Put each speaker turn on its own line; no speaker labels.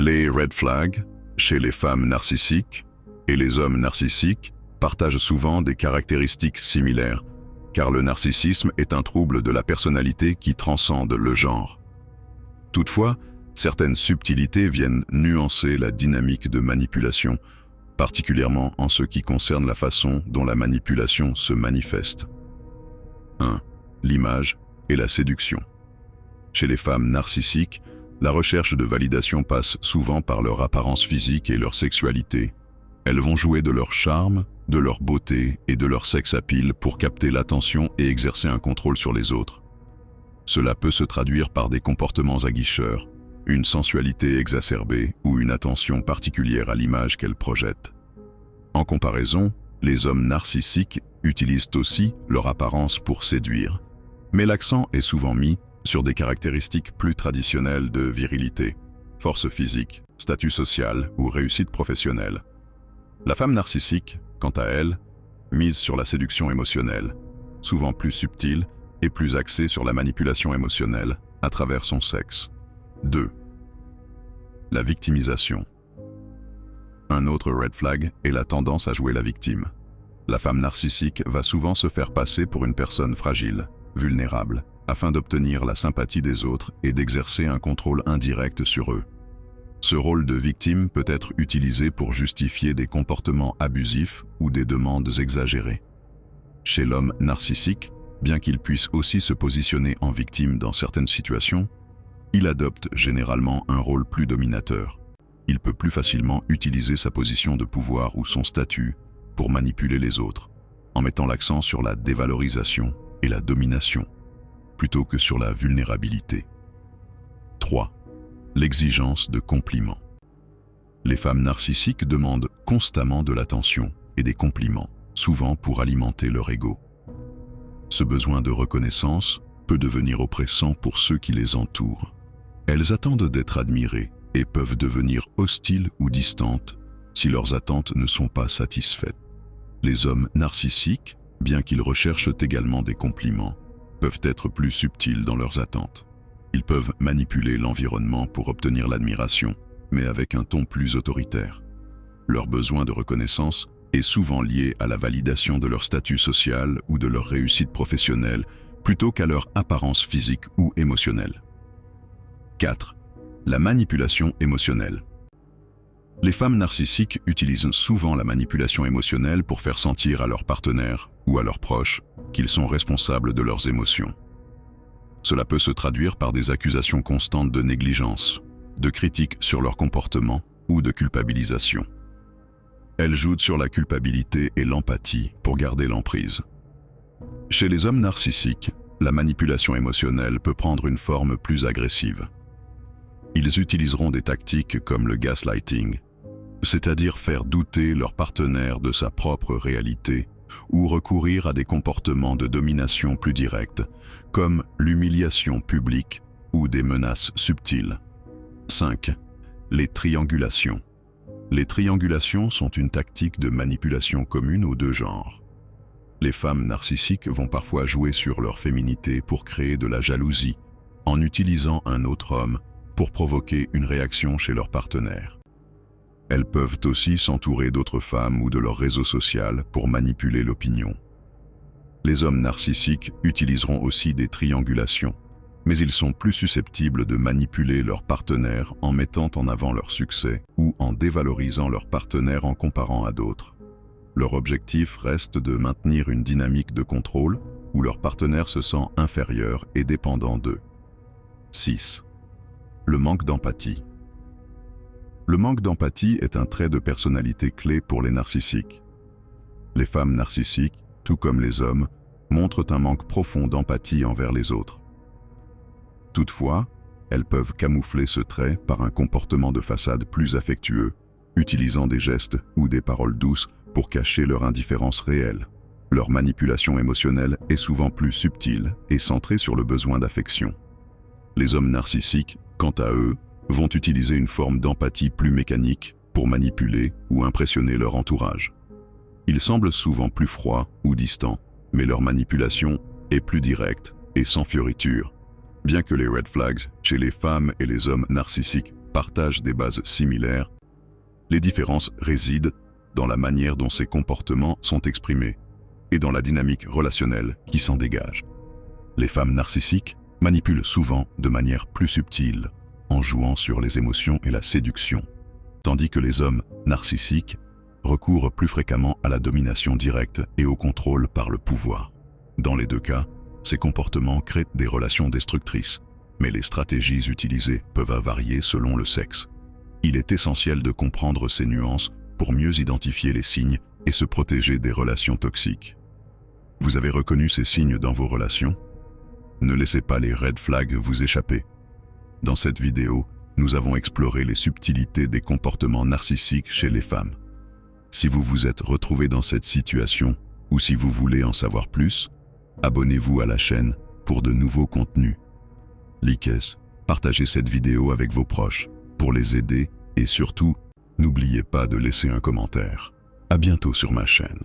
Les red flags, chez les femmes narcissiques et les hommes narcissiques, partagent souvent des caractéristiques similaires, car le narcissisme est un trouble de la personnalité qui transcende le genre. Toutefois, certaines subtilités viennent nuancer la dynamique de manipulation, particulièrement en ce qui concerne la façon dont la manipulation se manifeste. 1. L'image et la séduction. Chez les femmes narcissiques, la recherche de validation passe souvent par leur apparence physique et leur sexualité. Elles vont jouer de leur charme, de leur beauté et de leur sex appeal pour capter l'attention et exercer un contrôle sur les autres. Cela peut se traduire par des comportements aguicheurs, une sensualité exacerbée ou une attention particulière à l'image qu'elles projettent. En comparaison, les hommes narcissiques utilisent aussi leur apparence pour séduire, mais l'accent est souvent mis sur des caractéristiques plus traditionnelles de virilité, force physique, statut social ou réussite professionnelle. La femme narcissique, quant à elle, mise sur la séduction émotionnelle, souvent plus subtile et plus axée sur la manipulation émotionnelle à travers son sexe. 2. La victimisation. Un autre red flag est la tendance à jouer la victime. La femme narcissique va souvent se faire passer pour une personne fragile, vulnérable, afin d'obtenir la sympathie des autres et d'exercer un contrôle indirect sur eux. Ce rôle de victime peut être utilisé pour justifier des comportements abusifs ou des demandes exagérées. Chez l'homme narcissique, bien qu'il puisse aussi se positionner en victime dans certaines situations, il adopte généralement un rôle plus dominateur. Il peut plus facilement utiliser sa position de pouvoir ou son statut pour manipuler les autres, en mettant l'accent sur la dévalorisation et la domination, plutôt que sur la vulnérabilité. 3. L'exigence de compliments. Les femmes narcissiques demandent constamment de l'attention et des compliments, souvent pour alimenter leur ego. Ce besoin de reconnaissance peut devenir oppressant pour ceux qui les entourent. Elles attendent d'être admirées et peuvent devenir hostiles ou distantes si leurs attentes ne sont pas satisfaites. Les hommes narcissiques, bien qu'ils recherchent également des compliments, peuvent être plus subtils dans leurs attentes. Ils peuvent manipuler l'environnement pour obtenir l'admiration, mais avec un ton plus autoritaire. Leur besoin de reconnaissance est souvent lié à la validation de leur statut social ou de leur réussite professionnelle, plutôt qu'à leur apparence physique ou émotionnelle. 4. La manipulation émotionnelle. Les femmes narcissiques utilisent souvent la manipulation émotionnelle pour faire sentir à leur partenaire ou à leurs proches qu'ils sont responsables de leurs émotions. Cela peut se traduire par des accusations constantes de négligence, de critiques sur leur comportement ou de culpabilisation. Elles jouent sur la culpabilité et l'empathie pour garder l'emprise. Chez les hommes narcissiques, la manipulation émotionnelle peut prendre une forme plus agressive. Ils utiliseront des tactiques comme le gaslighting, c'est-à-dire faire douter leur partenaire de sa propre réalité, ou recourir à des comportements de domination plus directs, comme l'humiliation publique ou des menaces subtiles. 5. Les triangulations. Les triangulations sont une tactique de manipulation commune aux deux genres. Les femmes narcissiques vont parfois jouer sur leur féminité pour créer de la jalousie, en utilisant un autre homme pour provoquer une réaction chez leur partenaire. Elles peuvent aussi s'entourer d'autres femmes ou de leur réseau social pour manipuler l'opinion. Les hommes narcissiques utiliseront aussi des triangulations, mais ils sont plus susceptibles de manipuler leur partenaire en mettant en avant leur succès ou en dévalorisant leur partenaire en comparant à d'autres. Leur objectif reste de maintenir une dynamique de contrôle où leur partenaire se sent inférieur et dépendant d'eux. 6. Le manque d'empathie. Le manque d'empathie est un trait de personnalité clé pour les narcissiques. Les femmes narcissiques, tout comme les hommes, montrent un manque profond d'empathie envers les autres. Toutefois, elles peuvent camoufler ce trait par un comportement de façade plus affectueux, utilisant des gestes ou des paroles douces pour cacher leur indifférence réelle. Leur manipulation émotionnelle est souvent plus subtile et centrée sur le besoin d'affection. Les hommes narcissiques, quant à eux, vont utiliser une forme d'empathie plus mécanique pour manipuler ou impressionner leur entourage. Ils semblent souvent plus froids ou distants, mais leur manipulation est plus directe et sans fioriture. Bien que les red flags chez les femmes et les hommes narcissiques partagent des bases similaires, les différences résident dans la manière dont ces comportements sont exprimés et dans la dynamique relationnelle qui s'en dégage. Les femmes narcissiques manipulent souvent de manière plus subtile, en jouant sur les émotions et la séduction, tandis que les hommes narcissiques recourent plus fréquemment à la domination directe et au contrôle par le pouvoir. Dans les deux cas, ces comportements créent des relations destructrices, mais les stratégies utilisées peuvent varier selon le sexe. Il est essentiel de comprendre ces nuances pour mieux identifier les signes et se protéger des relations toxiques. Vous avez reconnu ces signes dans vos relations? Ne laissez pas les red flags vous échapper. Dans cette vidéo, nous avons exploré les subtilités des comportements narcissiques chez les femmes. Si vous vous êtes retrouvé dans cette situation ou si vous voulez en savoir plus, abonnez-vous à la chaîne pour de nouveaux contenus. Likez, partagez cette vidéo avec vos proches pour les aider et surtout, n'oubliez pas de laisser un commentaire. À bientôt sur ma chaîne.